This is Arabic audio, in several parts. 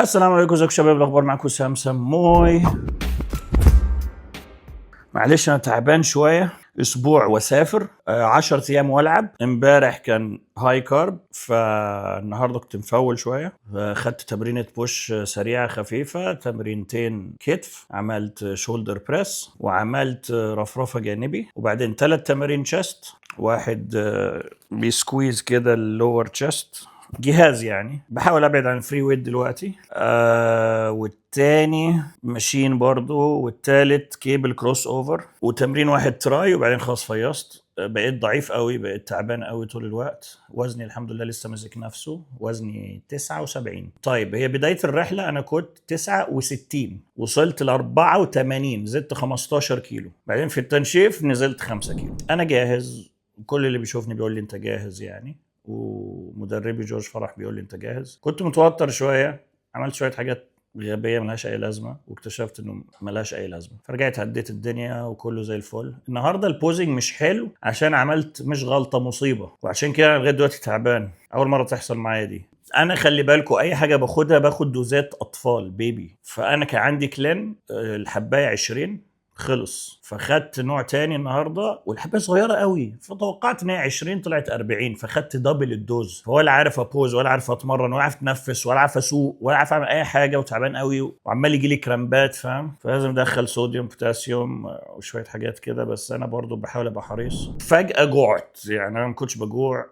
السلام عليكم، ازيكم شباب؟ الاخبار معكم سام سموي. معلش انا تعبان شويه، اسبوع واسافر 10 ايام والعب. امبارح كان هاي كارب، فالنهارده كنت مفول شويه. خدت تمرينه بوش سريعه خفيفه، تمرينتين كتف، عملت شولدر بريس، وعملت رفرفه جانبي، وبعدين 3 تمارين شست. واحد بيسكويز كده اللور تشست، جهاز يعني. بحاول ابعد عن الفري ويت دلوقتي. والتاني ماشين برضو، والتالت كيبل كروس اوفر، وتمرين واحد تراي، وبعدين خلاص فيصت. بقيت ضعيف قوي، بقيت تعبان قوي طول الوقت. وزني الحمد لله لسه ماسك نفسه، وزني 79. طيب هي بداية الرحلة انا كنت 69، وصلت ل 84، زدت 15 كيلو. بعدين في التنشيف نزلت 5 كيلو. انا جاهز، كل اللي بيشوفني بيقول لي انت جاهز يعني، ومدربي جورج فرح بيقول لي انت جاهز. كنت متوتر شويه، عملت شويه حاجات غبيه ملهاش اي لازمه، واكتشفت انه ملهاش اي لازمه، فرجعت هديت الدنيا وكله زي الفل. النهارده البوزنج مش حلو عشان عملت مش غلطه، مصيبه، وعشان كده لغايه دلوقتي تعبان. اول مره تحصل معايا دي. انا خلي بالكم، اي حاجه باخدها باخد دوزات اطفال بيبي. فانا كان عندي كلين الحبايه 20 خلص، فخدت نوع تاني النهارده والحبايه صغيره قوي، فتوقعت ان هي 20 طلعت 40، فخدت دبل الدوز. ولا عارف ابوز، ولا عارف اتمرن، ولا عارف اتنفس، ولا عارف اسوق، ولا عارف اعمل اي حاجه، وتعبان قوي، وعمال يجي لي كرامبات، فاهم؟ فلازم ادخل صوديوم بوتاسيوم وشويه حاجات كده. بس انا برضو بحاول ابقى حريص. فجاه جوعت، يعني انا ما كنتش بجوع،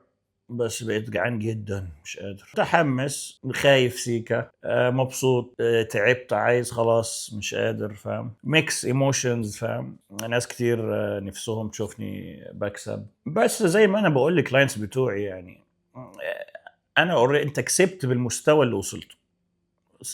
بس بقيت جعان جدا، مش قادر، متحمس، خايف سيكا، مبسوط، تعبت، عايز خلاص، مش قادر، فاهم؟ ميكس ايموشنز، فاهم؟ ناس كتير نفسهم تشوفني بكسب، بس زي ما انا بقول للكلاينتس بتوعي يعني، انا انت كسبت بالمستوى اللي وصلته.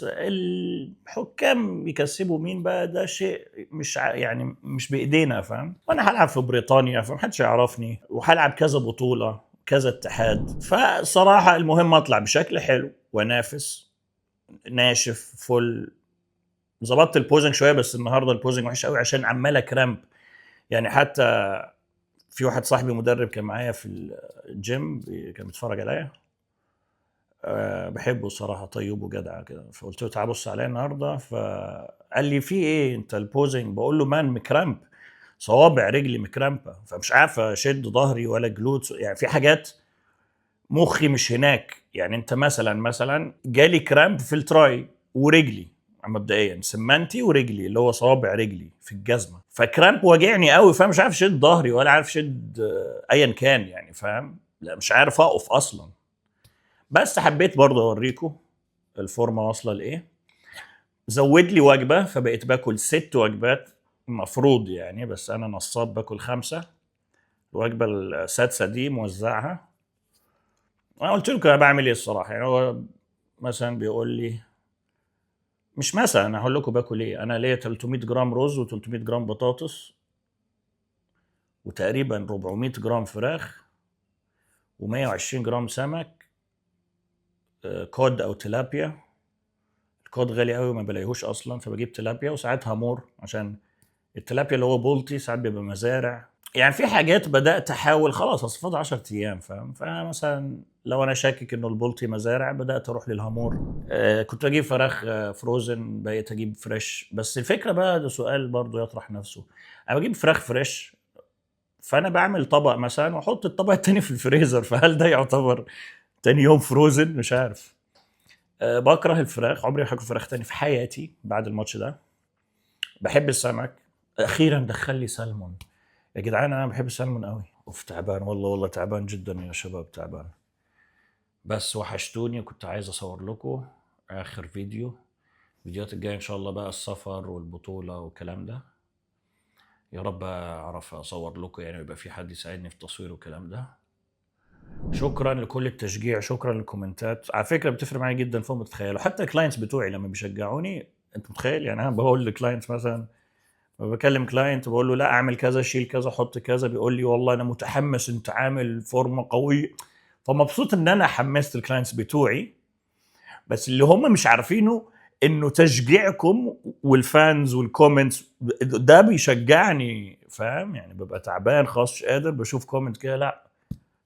الحكام يكسبوا مين بقى، ده شيء مش يعني مش بايدينا، فاهم؟ وانا هلعب في بريطانيا، فمحدش يعرفني، وهلعب كذا بطوله، كذا اتحاد. فصراحه المهم اطلع بشكل حلو وانافس ناشف فل. ظبطت البوزنج شويه، بس النهارده البوزنج وحش قوي عشان عماله كرامب. يعني حتى في واحد صاحبي مدرب كان معايا في الجيم، كان بيتفرج عليا، بحبه الصراحه، طيب وجدع كده. فقلت له تعال بص عليا النهارده، فقال لي في ايه انت البوزنج؟ بقول له مان مكرامب، صوابع رجلي مكرامبه، فمش عارف اشد ظهري ولا جلوتس، يعني في حاجات مخي مش هناك. يعني انت مثلا جالي كرامب في التراي ورجلي، مبدئيا سمنتي ورجلي اللي هو صوابع رجلي في الجزمه، فكرامب واجعني قوي، فمش عارف شد ظهري ولا عارف شد ايا كان يعني، فاهم؟ لا مش عارف اقف اصلا. بس حبيت برضه اوريكم الفورمه واصله لايه. زود لي وجبه، فبقيت باكل 6 وجبات المفروض يعني، بس انا نصاب باكل 5. الوجبه السادسه دي موزعها. انا قلت لكم انا بعمل ايه الصراحه، يعني هو مثلا بيقول لي، مش مثلا، انا هقول لكم باكل ايه. انا ليا 300 جرام رز، و300 جرام بطاطس، وتقريبا 400 جرام فراخ، و120 جرام سمك، كود او تلابيا. الكود غالي قوي ما بلاقيهوش اصلا، فبجيب تلابيا، وساعات هامور، عشان التلابيا اللي هو بولتي ساعات بيبقى مزارع. يعني في حاجات بدات احاول خلاص، اصل فاضل 10 ايام، فاهم؟ فمثلا لو انا شاكك انه البولتي مزارع، بدات اروح للهامور. كنت اجيب فراخ فروزن، بقيت اجيب فريش. بس الفكره بقى، ده سؤال برضو يطرح نفسه. انا بجيب فراخ فريش، فانا بعمل طبق مثلا واحط الطبق التاني في الفريزر، فهل ده يعتبر تاني يوم فروزن؟ مش عارف. بكره الفراخ، عمري ما هاكل فراخ تاني في حياتي بعد الماتش ده. بحب السمك، اخيرا دخل لي سلمون. يا جدعان انا بحب السلمون قوي. اوف تعبان والله تعبان جدا يا شباب، تعبان. بس وحشتوني، وكنت عايز اصور لكم اخر فيديوهات الجايه ان شاء الله بقى، السفر والبطوله والكلام ده. يا رب اعرف اصور لكم يعني، يبقى في حد يساعدني في التصوير والكلام ده. شكرا لكل التشجيع، شكرا للكومنتات، على فكره بتفرق معايا جدا فوق ما تتخيلوا. حتى الكلاينتس بتوعي لما بيشجعوني، انت متخيل يعني؟ انا بقول للكلاينتس مثلا، بكلم كلاينت بقول له لا اعمل كذا، شيل كذا، حط كذا، بيقول لي والله انا متحمس، انت عامل فورمه قويه. فمبسوط ان انا حمست الكلاينتس بتوعي. بس اللي هم مش عارفينه انه تشجيعكم والفانز والكومنتس ده بيشجعني، فاهم؟ يعني ببقى تعبان خلاص مش قادر، بشوف كومنت كده، لا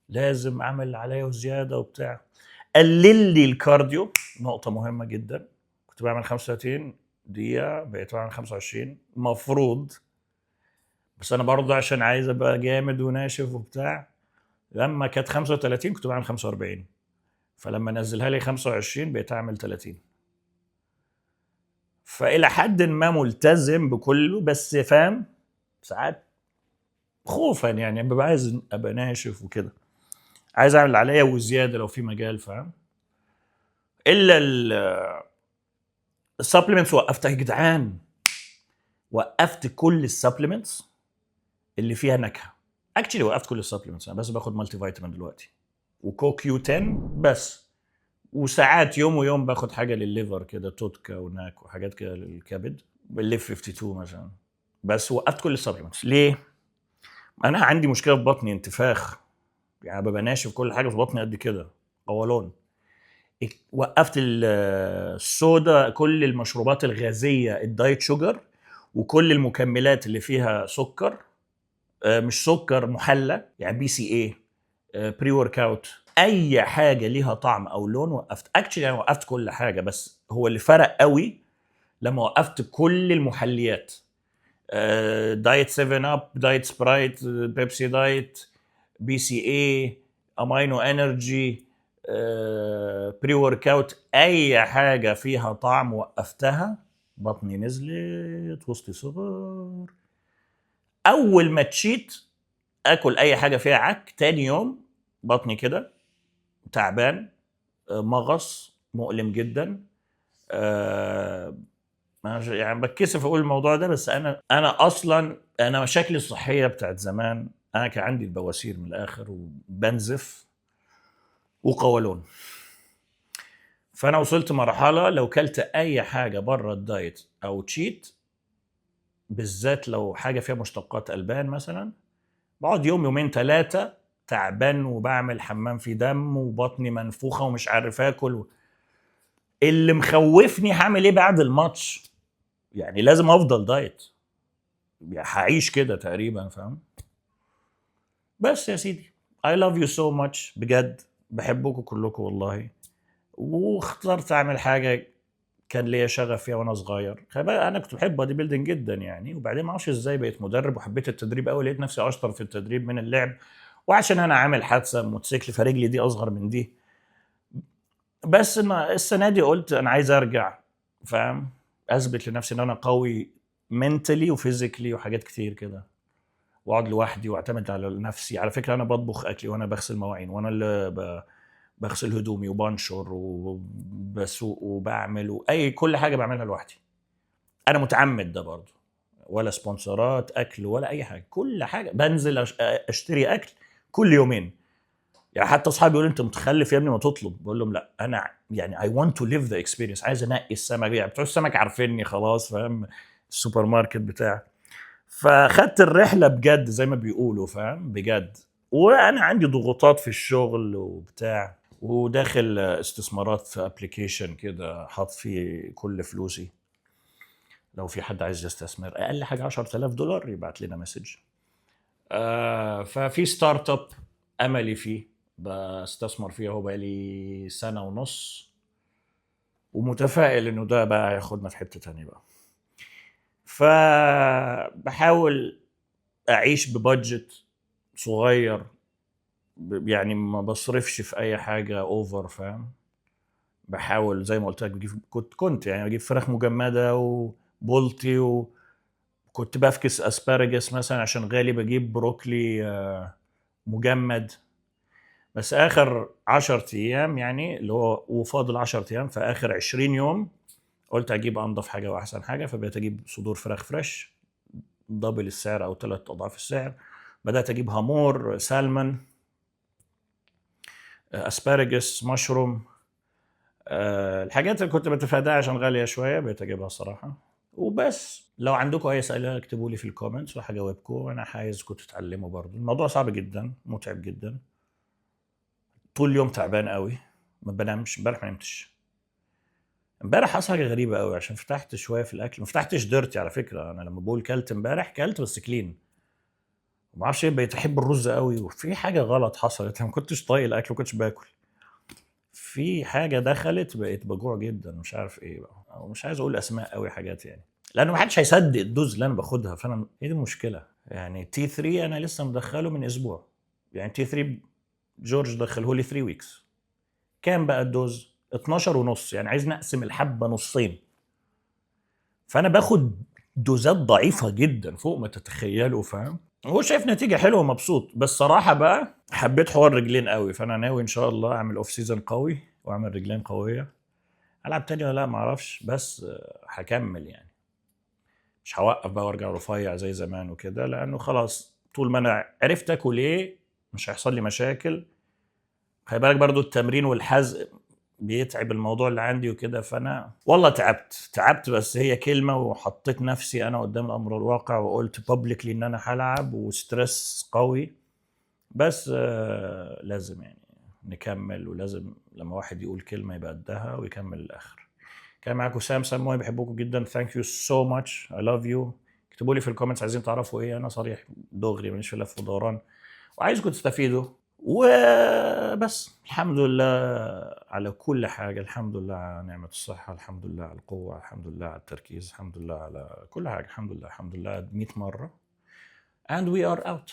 لازم اعمل عليا وزياده وبتاع. قلل لي الكارديو، نقطه مهمه جدا. كنت بعمل 35 دقيقة، بقيت بعمل 25 مفروض. بس انا برضه عشان عايز ابقى جامد وناشف وبتاع، لما كانت 35 كنت بعمل 45، فلما نزلها لي 25 بقيت اعمل 30. فالى حد ما ملتزم بكله، بس فاهم ساعات خوفا يعني ببقى عايز ابقى ناشف وكده، عايز اعمل اللي عليا وزياده لو في مجال، فاهم. الا السبلمنتس وقفتها يا جدعان، وقفت كل السبلمنتس اللي فيها نكهه. اكشلي وقفت كل السبلمنتس، انا بس باخد مالتي فيتامين دلوقتي وكو كيو 10 بس، وساعات يوم ويوم باخد حاجه للليفر كده، توتكا وناك وحاجات كده للكبد، بالليف 52 مثلا. بس وقفت كل السبلمنتس. ليه؟ انا عندي مشكله في بطني، انتفاخ، يعني ببقى ناشف كل حاجه في بطني قد كده، قولون. وقفت الصودا، كل المشروبات الغازيه، الدايت شوجر، وكل المكملات اللي فيها سكر، مش سكر محلى، يعني بي سي اي، بري ورك اوت، اي حاجه ليها طعم او لون وقفت. اكشلي يعني وقفت كل حاجه، بس هو اللي فرق قوي لما وقفت كل المحليات، دايت 7 اب، دايت سبرايت، بيبسي دايت، بي سي اي، امينو انرجي، بري ورك اوت، اي حاجه فيها طعم وقفتها. بطني نزلت، وسطي صغر. اول ما تشيت اكل اي حاجه فيها عك، تاني يوم بطني كده تعبان، مغص مؤلم جدا. يعني بتكسف اقول الموضوع ده، بس انا اصلا انا مشاكلي الصحيه بتاعت زمان، انا كان عندي البواسير من الاخر، وبنزف وقولون. فانا وصلت مرحله لو كلت اي حاجه بره الدايت او تشيت، بالذات لو حاجه فيها مشتقات البان مثلا، بقعد يوم يومين ثلاثه تعبان، وبعمل حمام في دم، وبطني منفوخه، ومش عارف اكل. اللي مخوفني هعمل ايه بعد الماتش، يعني لازم افضل دايت، يعني هعيش كده تقريبا، فاهم. بس يا سيدي I love you so much بجد، بحبكم كلكم والله. واخترت اعمل حاجه كان ليا شغف فيها وانا صغير. خلي بالك انا كنت بحب بادي بيلدينج جدا يعني، وبعدين ما اعرفش ازاي بقيت مدرب وحبيت التدريب قوي، لقيت نفسي اشطر في التدريب من اللعب. وعشان انا عامل حادثه موتوسيكل فرجلي دي اصغر من دي. بس السنه دي قلت انا عايز ارجع، فاهم، اثبت لنفسي ان انا قوي منتلي وفيزيكلي وحاجات كتير كده، واقعد لوحدي واعتمد على نفسي. على فكره انا بطبخ اكلي، وانا بغسل مواعين، وانا اللي بغسل هدومي، وبنشر وبسوق وبعمل، واي كل حاجه بعملها لوحدي. انا متعمد ده برضه، ولا سبونسرات اكل ولا اي حاجه، كل حاجه بنزل اشتري اكل كل يومين. يعني حتى اصحابي يقولوا انت متخلف يا ابني ما تطلب، بقول لهم لا، انا يعني اي ونت تو ليف ذا اكسبيرينس، عايز انقي السمك، يعني بتوع السمك عارفيني خلاص، فاهم، السوبر ماركت بتاع. فخدت الرحله بجد زي ما بيقولوا، فاهم، بجد. وانا عندي ضغوطات في الشغل وبتاع، وداخل استثمارات في ابلكيشن كده حاط فيه كل فلوسي. لو في حد عايز يستثمر اقل حاجه $10,000 يبعت لنا مسج. ففي ستارت اب املي فيه، بستثمر فيه هو بقالي سنه ونص، ومتفائل انه ده بقى هياخدنا في حته تانية بقى. فبحاول اعيش ببادجت صغير، يعني ما بصرفش في اي حاجه اوفر، فاهم. بحاول زي ما قلت لك بجيب، كنت يعني بجيب فراخ مجمده وبولتي، وكنت بفكس اسبارجس مثلا عشان غالي، بجيب بروكلي مجمد. بس اخر 10 ايام يعني اللي هو وفاضل 10 ايام، في اخر 20 يوم قلت اجيب انضف حاجه واحسن حاجه، فبقيت اجيب صدور فراخ فريش دبل السعر او 3 اضعاف السعر. بدات اجيب هامور، سالمون، اسبارجس، مشروم. الحاجات اللي كنت بتفاداها عشان غاليه شويه بقيت اجيبها الصراحه. وبس لو عندكم اي اسئله اكتبوا لي في الكومنتس وهجاوبكم. وانا عايزكم تتعلموا برضه، الموضوع صعب جدا، متعب جدا، طول اليوم تعبان قوي، ما بنامش. امبارح ما نمتش. امبارح حصل حاجه غريبه قوي، عشان فتحت شويه في الاكل، ما فتحتش ديرتي على فكره. انا لما بقول كلت امبارح كلت بس كلين، ما اعرفش ايه، بقيت احب الرز قوي، وفي حاجه غلط حصلت، انا ما كنتش طايق الاكل، ما كنتش باكل. في حاجه دخلت بقيت بجوع جدا، مش عارف ايه بقى، او مش عايز اقول اسماء قوي حاجات يعني، لانه ما حدش هيصدق الدوز اللي انا باخدها. فانا ايه دي المشكله يعني؟ تي 3 انا لسه مدخله من اسبوع، يعني تي 3 جورج دخله لي 3 ويكس. كام بقى الدوز؟ 12 ونص، يعني عايز نقسم الحبه نصين. فانا باخد دوزات ضعيفه جدا فوق ما تتخيلوا، فاهم؟ هو شايف نتيجه حلوه ومبسوط، بس صراحه بقى حبيت حوار رجلين قوي، فانا ناوي ان شاء الله اعمل اوف سيزون قوي واعمل رجلين قويه. العب تاني ولا لا معرفش، بس هكمل يعني، مش هوقف بقى وارجع رفيع زي زمان وكده، لانه خلاص طول ما انا عرفت اكل ايه مش هيحصل لي مشاكل. خلي بالك برضو التمرين والحزق بيتعب الموضوع اللي عندي وكده، فانا والله تعبت، بس هي كلمه، وحطيت نفسي انا قدام الامر الواقع وقلت بابليكلي ان انا هلعب، وستريس قوي. بس لازم يعني نكمل، ولازم لما واحد يقول كلمه يبقى قدها ويكمل للاخر. كان معاكم سام سموي، بحبكم جدا. ثانك يو سو ماتش، اي لاف يو. اكتبوا لي في الكومنتس عايزين تعرفوا ايه، انا صريح دغري ماليش في لف ودوران، وعايزكم تستفيدوا. وبس الحمد لله على كل حاجة، الحمد لله على نعمة الصحة، الحمد لله على القوة، الحمد لله على التركيز، الحمد لله على كل حاجة، الحمد لله 100 مرة. and we are out.